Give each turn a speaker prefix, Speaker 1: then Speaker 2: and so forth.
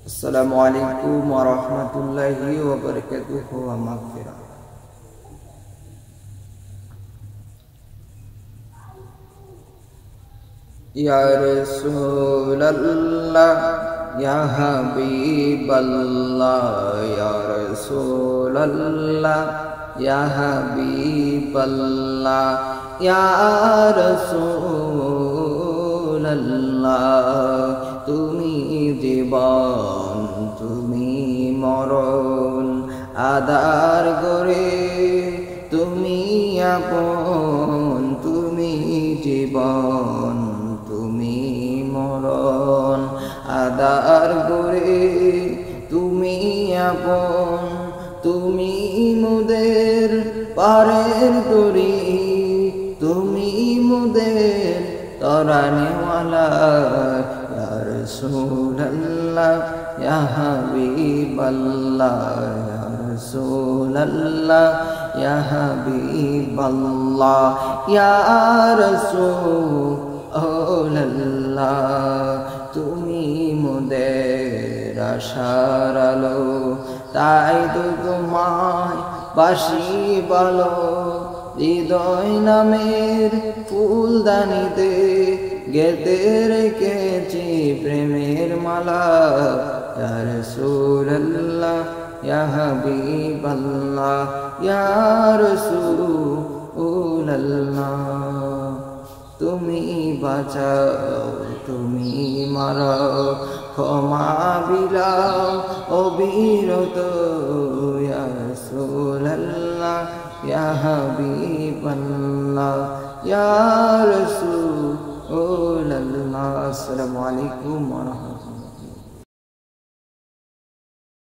Speaker 1: Assalamualaikum warahmatullahi wabarakatuh wa maghfirah. Ya Rasulullah, Ya Habiballah, Ya Rasulullah, Ya Habiballah, Ya Rasulullah, তুমি জীবন তুমি মরণ আদার করে তুমি আপন, তুমি জীবন তুমি মরণ আদার করে তুমি আপন, তুমি মুদের পারের তরি, তুমি মুদের তরানেওয়ালা। ইয়া রাসূলুল্লাহ, ইয়া হাবিবাল্লাহ, ইয়া রাসূলুল্লাহ, ইয়া হাবিবাল্লাহ, ইয়া রাসূলুল্লাহ, তুমি মোদের আশার আলো, তাই তো তোমায় বাসি বলো। হৃদয় নামের ফুলদানিতে গেঁথে রেখেছি প্রেমের মালা। ইয়া রাসূলুল্লাহ, ইয়া হাবিবাল্লাহ, ইয়া রাসূলুল্লাহ, তুমি বাঁচাও তুমি মারাও, ক্ষমা বিলাও অবিরত। ইয়া রাসূলুল্লাহ, ইয়া হাবিবাল্লাহ, ইয়া রাসূলুল্লাহ। আসসালামু আলাইকুম ওয়া রাহমাতুল্লাহ।